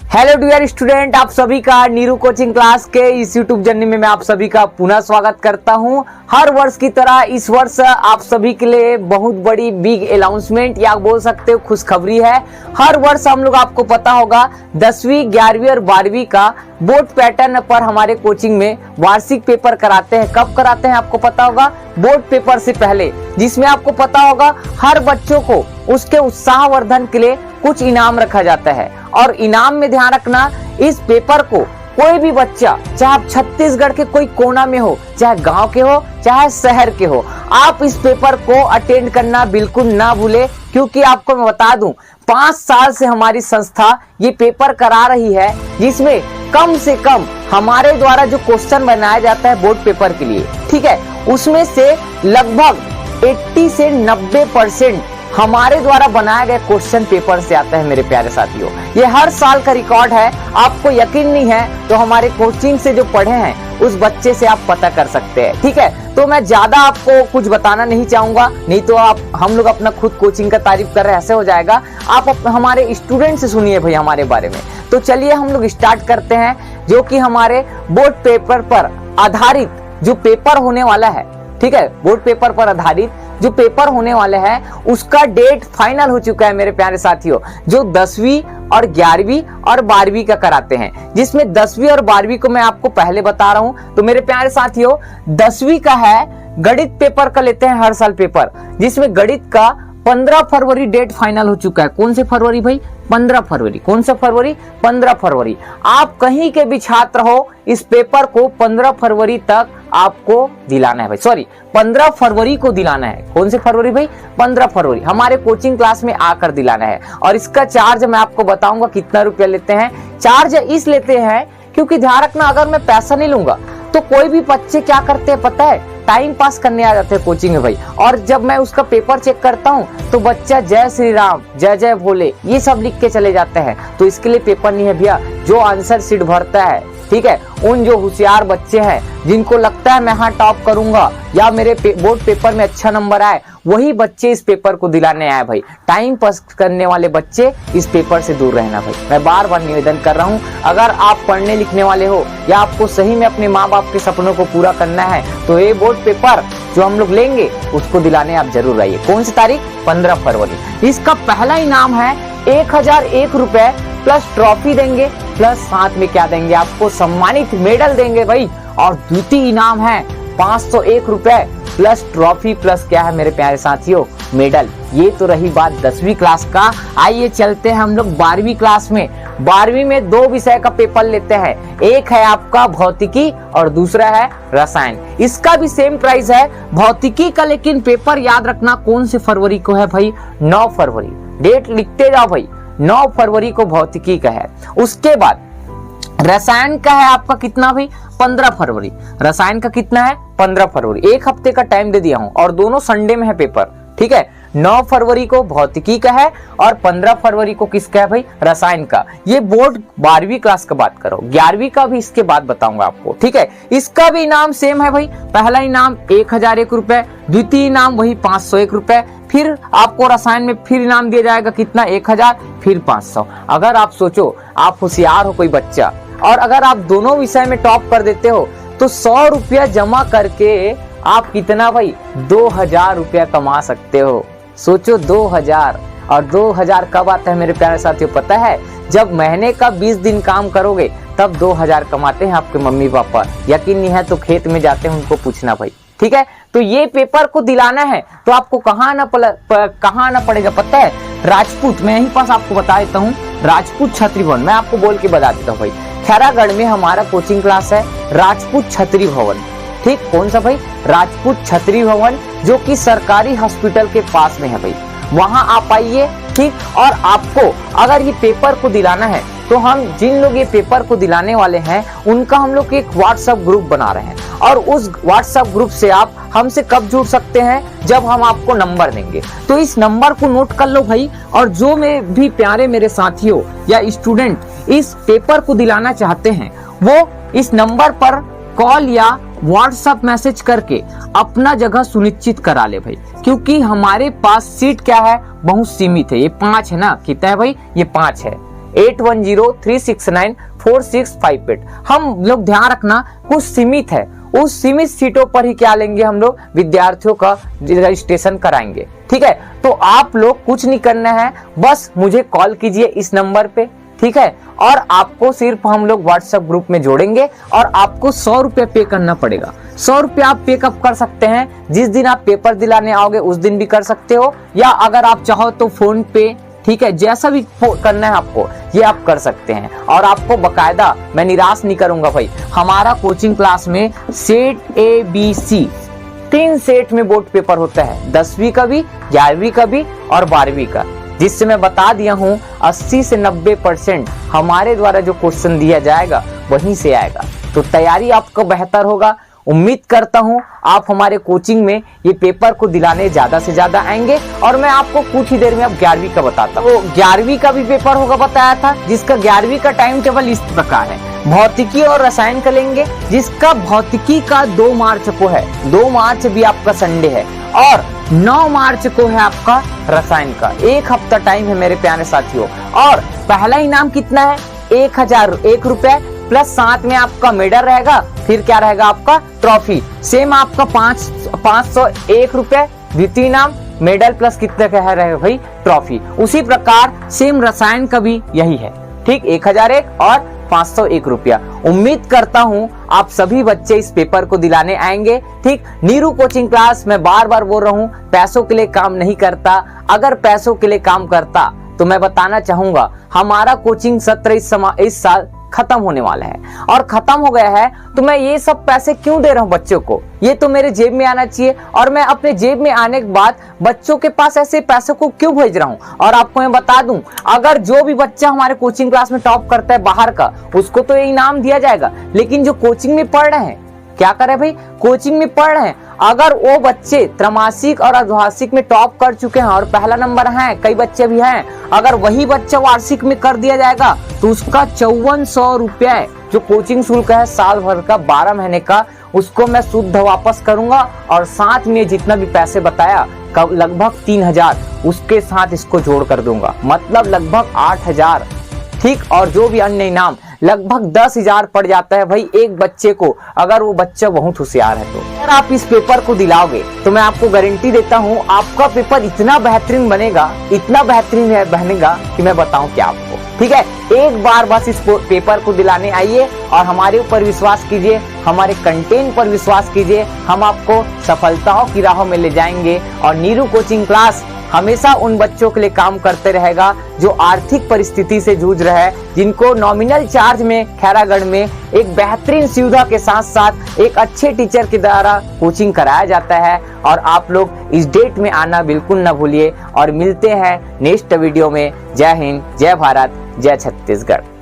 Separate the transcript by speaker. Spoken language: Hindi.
Speaker 1: हेलो डियर स्टूडेंट, आप सभी का नीरू कोचिंग क्लास के इस यूट्यूब जर्नी में मैं आप सभी का पुनः स्वागत करता हूं। हर वर्ष की तरह इस वर्ष आप सभी के लिए बहुत बड़ी बिग अनाउंसमेंट या बोल सकते हो खुशखबरी है। हर वर्ष हम लोग, आपको पता होगा, 10वीं 11वीं और 12वीं का बोर्ड पैटर्न पर हमारे कोचिंग में वार्षिक पेपर कराते हैं। कब कराते हैं आपको पता होगा? बोर्ड पेपर से पहले, जिसमें आपको पता होगा हर बच्चों को उसके उत्साहवर्धन के लिए कुछ इनाम रखा जाता है। और इनाम में ध्यान रखना, इस पेपर को कोई भी बच्चा, चाहे आप छत्तीसगढ़ के कोई कोना में हो, चाहे गांव के हो, चाहे शहर के हो, आप इस पेपर को अटेंड करना बिल्कुल ना भूले। क्योंकि आपको मैं बता दूं, 5 साल से हमारी संस्था ये पेपर करा रही है, जिसमें कम से कम हमारे द्वारा जो क्वेश्चन बनाया जाता है बोर्ड पेपर के लिए, ठीक है, उसमें से लगभग 80 से 90% हमारे द्वारा बनाए गए क्वेश्चन पेपर से आता है। मेरे प्यारे साथियों, ये हर साल का रिकॉर्ड है। आपको यकीन नहीं है तो हमारे कोचिंग से जो पढ़े हैं उस बच्चे से आप पता कर सकते हैं, ठीक है। तो मैं ज्यादा आपको कुछ बताना नहीं चाहूंगा, नहीं तो हम लोग अपना खुद कोचिंग का तारीफ कर रहे हैं, ऐसे हो जाएगा। आप हमारे स्टूडेंट से सुनिए भाई हमारे बारे में। तो चलिए हम लोग स्टार्ट करते हैं, जो कि हमारे बोर्ड पेपर पर आधारित जो पेपर होने वाला है, ठीक है, बोर्ड पेपर पर आधारित जो पेपर होने वाले हैं उसका डेट फाइनल हो चुका है मेरे प्यारे साथियों। जो 10वीं और 11वीं और 12वीं का कराते हैं, जिसमें 10वीं और 12वीं को मैं आपको पहले बता रहा हूं। तो मेरे प्यारे साथियों, 10वीं का है गणित पेपर का लेते हैं हर साल पेपर, जिसमें गणित का 15 फरवरी डेट फाइनल हो चुका है। कौन से फरवरी भाई? 15 फरवरी। कौन सा फरवरी? 15 फरवरी। आप कहीं के भी छात्र हो, इस पेपर को 15 फरवरी तक आपको दिलाना है भाई। सॉरी, 15 फरवरी को दिलाना है। कौन से फरवरी भाई? 15 फरवरी हमारे कोचिंग क्लास में आकर दिलाना है। और इसका चार्ज मैं आपको बताऊंगा कितना रुपया लेते हैं। चार्ज इस लेते हैं क्योंकि ध्यान रखना, अगर मैं पैसा नहीं लूंगा तो कोई भी बच्चे क्या करते हैं पता है? टाइम पास करने आ जाते हैं कोचिंग में भाई। और जब मैं उसका पेपर चेक करता हूँ तो बच्चा जय श्री राम, जय जय भोले, ये सब लिख के चले जाते हैं। तो इसके लिए पेपर नहीं है भैया। जो आंसर शीट भरता है, ठीक है, उन जो होशियार बच्चे हैं, जिनको लगता है मैं हाँ टॉप करूंगा या मेरे बोर्ड पेपर में अच्छा नंबर आए, वही बच्चे इस पेपर को दिलाने आए भाई। टाइम पास करने वाले बच्चे इस पेपर से दूर रहना भाई। मैं बार बार निवेदन कर रहा हूँ, अगर आप पढ़ने लिखने वाले हो या आपको सही में अपने माँ बाप के सपनों को पूरा करना है, तो ये बोर्ड पेपर जो हम लोग लेंगे उसको दिलाने आप जरूर आइए। कौन सी तारीख? 15 फरवरी। इसका पहला इनाम है 1001 रुपए प्लस ट्रॉफी देंगे, प्लस साथ में क्या देंगे आपको? सम्मानित मेडल देंगे भाई। और द्वितीय इनाम है 501 रुपए प्लस ट्रॉफी प्लस क्या है मेरे प्यारे साथियों? मेडल। ये तो रही बात 10वीं क्लास का। आइए चलते हैं हम लोग 12वीं क्लास में। 12वीं में 2 विषय का पेपर लेते हैं, एक है आपका भौतिकी और दूसरा है रसायन। इसका भी सेम प्राइस है भौतिकी का, लेकिन पेपर याद रखना कौन से फरवरी को है भाई? 9 फरवरी। डेट लिखते जाओ भाई, 9 फरवरी को भौतिकी का है। उसके बाद रसायन का है आपका कितना भाई? 15 फरवरी। रसायन का कितना है? 15 फरवरी। एक हफ्ते का टाइम दे दिया हूं और दोनों संडे में है पेपर, ठीक है। 9 फरवरी को भौतिकी का है और 15 फरवरी को किसका है भाई? रसायन का। ये बोर्ड 12वीं क्लास का बात करो, 11वीं का भी इसके बाद बताऊंगा आपको, ठीक है। इसका भी इनाम सेम है भाई। पहला इनाम 1001 रुपए, द्वितीय इनाम वही 501 रुपए, फिर आपको रसायन में फिर इनाम दिया जाएगा कितना? 1000, फिर 500। अगर आप सोचो, आप होशियार हो कोई बच्चा और अगर आप दोनों विषय में टॉप कर देते हो तो 100 रुपया जमा करके आप कितना भाई? 2000 रुपया कमा सकते हो। सोचो 2000। और 2000 कब आता है मेरे प्यारे साथियों पता है? जब महीने का 20 दिन काम करोगे तब 2000 कमाते हैं आपके मम्मी पापा। यकीन नहीं है तो खेत में जाते हैं, उनको पूछना भाई, ठीक है। तो ये पेपर को दिलाना है तो आपको कहाँ आना पड़ेगा पता है? राजपूत। मैं यहीं पास आपको बता देता हूँ, राजपूत छत्री भवन। मैं आपको बोल के बता देता हूँ भाई, खैरागढ़ में हमारा कोचिंग क्लास है राजपूत छत्री भवन, ठीक। कौन सा भाई? राजपूत छत्री भवन, जो कि सरकारी हॉस्पिटल के पास में है भाई। वहां आप आइए, ठीक। और आपको अगर ये पेपर को दिलाना है तो हम जिन लोग ये पेपर को दिलाने वाले हैं उनका हम लोग एक व्हाट्सएप ग्रुप बना रहे हैं। और उस व्हाट्सएप ग्रुप से आप हमसे कब जुड़ सकते हैं? जब हम आपको नंबर देंगे। तो इस नंबर को नोट कर लो भाई। और जो में भी प्यारे मेरे साथियों या स्टूडेंट इस पेपर को दिलाना चाहते हैं, वो इस नंबर पर कॉल या व्हाट्सएप मैसेज करके अपना जगह सुनिश्चित करा ले भाई। क्योंकि हमारे पास सीट क्या है? बहुत सीमित है। ये 5 है ना, कितना है भाई? ये 5 है। 8103694658। हम लोग ध्यान रखना कुछ सीमित है, उस सीमित सीटों पर ही क्या लेंगे हम लोग, विद्यार्थियों का रजिस्ट्रेशन कराएंगे। ठीक है, तो आप लोग कुछ नहीं करना है, बस मुझे कॉल कीजिए इस नंबर पे। ठीक है, और आपको सिर्फ हम लोग व्हाट्सएप ग्रुप में जोड़ेंगे और आपको 100 रुपये पे करना पड़ेगा। 100 रुपये आप पे कब कर सकते हैं, जिस दिन आप पेपर दिलाने आओगे उस दिन भी कर सकते हो, या अगर आप चाहो तो फोन पे, ठीक है, जैसा भी करना है आपको ये आप कर सकते हैं। और आपको बकायदा मैं निराश नहीं करूंगा भाई, हमारा कोचिंग क्लास में सेट ABC 3 सेट में बोर्ड पेपर होता है, 10वीं का भी, 11वीं का भी और 12वीं का, जिससे मैं बता दिया हूं 80 से 90% हमारे द्वारा जो क्वेश्चन दिया जाएगा वहीं से आएगा। तो तैयारी आपको बेहतर होगा। उम्मीद करता हूं आप हमारे कोचिंग में ये पेपर को दिलाने ज्यादा से ज्यादा आएंगे। और मैं आपको कुछ ही देर में अब 11वीं का बताता हूँ। 11वीं का भी पेपर होगा बताया था, जिसका 11वीं का टाइम टेबल इस प्रकार है। भौतिकी और रसायन का लेंगे, जिसका भौतिकी का 2 मार्च को है, 2 मार्च भी आपका संडे है, और 9 मार्च को है आपका रसायन का। 1 हफ्ता टाइम है मेरे प्यारे साथियों। और पहला इनाम कितना है, 1001 रुपए, प्लस साथ में आपका मेडल रहेगा, फिर क्या रहेगा आपका ट्रॉफी। सेम आपका 501 रुपए द्वितीय इनाम, मेडल प्लस कितने का है रहेगा भाई, ट्रॉफी। उसी प्रकार सेम रसायन का भी यही है। ठीक, 1001 और 501 रुपया। उम्मीद करता हूं आप सभी बच्चे इस पेपर को दिलाने आएंगे। ठीक, नीरू कोचिंग क्लास, मैं बार बार बोल रहा हूं, पैसों के लिए काम नहीं करता। अगर पैसों के लिए काम करता तो मैं बताना चाहूंगा हमारा कोचिंग सत्र इस साल खत्म होने वाला है, और खत्म हो गया है तो मैं ये सब पैसे क्यों दे रहा हूं बच्चों को, ये तो मेरे जेब में आना चाहिए। और मैं अपने जेब में आने के बाद बच्चों के पास ऐसे पैसों को क्यों भेज रहा हूं। और आपको मैं बता दूं, अगर जो भी बच्चा हमारे कोचिंग क्लास में टॉप करता है बाहर का, उसको तो ये इनाम दिया जाएगा। लेकिन जो कोचिंग में पढ़ रहे हैं, क्या करे भाई, कोचिंग में पढ़ रहे हैं, अगर वो बच्चे त्रैमासिक और अर्धवार्षिक में टॉप कर चुके हैं और पहला नंबर है, कई बच्चे भी हैं, अगर वही बच्चा वार्षिक में कर दिया जाएगा तो उसका 5400 रुपये जो कोचिंग शुल्क है साल भर का, 12 महीने का, उसको मैं शुद्ध वापस करूंगा। और साथ में जितना भी पैसे बताया, लगभग 3000 उसके साथ इसको जोड़ कर दूंगा, मतलब लगभग 8000। ठीक, और जो भी अन्य इनाम लगभग 10,000 पड़ जाता है भाई एक बच्चे को, अगर वो बच्चा बहुत होशियार है तो। अगर आप इस पेपर को दिलाओगे तो मैं आपको गारंटी देता हूँ आपका पेपर इतना बेहतरीन बनेगा, इतना बेहतरीन बनेगा कि मैं बताऊं क्या आपको। ठीक है, एक बार बस इस पेपर को दिलाने आइए और हमारे ऊपर विश्वास कीजिए, हमारे कंटेंट पर विश्वास कीजिए, हम आपको सफलताओं की राहों में ले जाएंगे। और नीरू कोचिंग क्लास हमेशा उन बच्चों के लिए काम करते रहेगा जो आर्थिक परिस्थिति से जूझ रहे हैं, जिनको नॉमिनल चार्ज में खैरागढ़ में एक बेहतरीन सुविधा के साथ साथ एक अच्छे टीचर के द्वारा कोचिंग कराया जाता है। और आप लोग इस डेट में आना बिल्कुल न भूलिए। और मिलते हैं नेक्स्ट वीडियो में। जय हिंद, जय भारत, जय छत्तीसगढ़।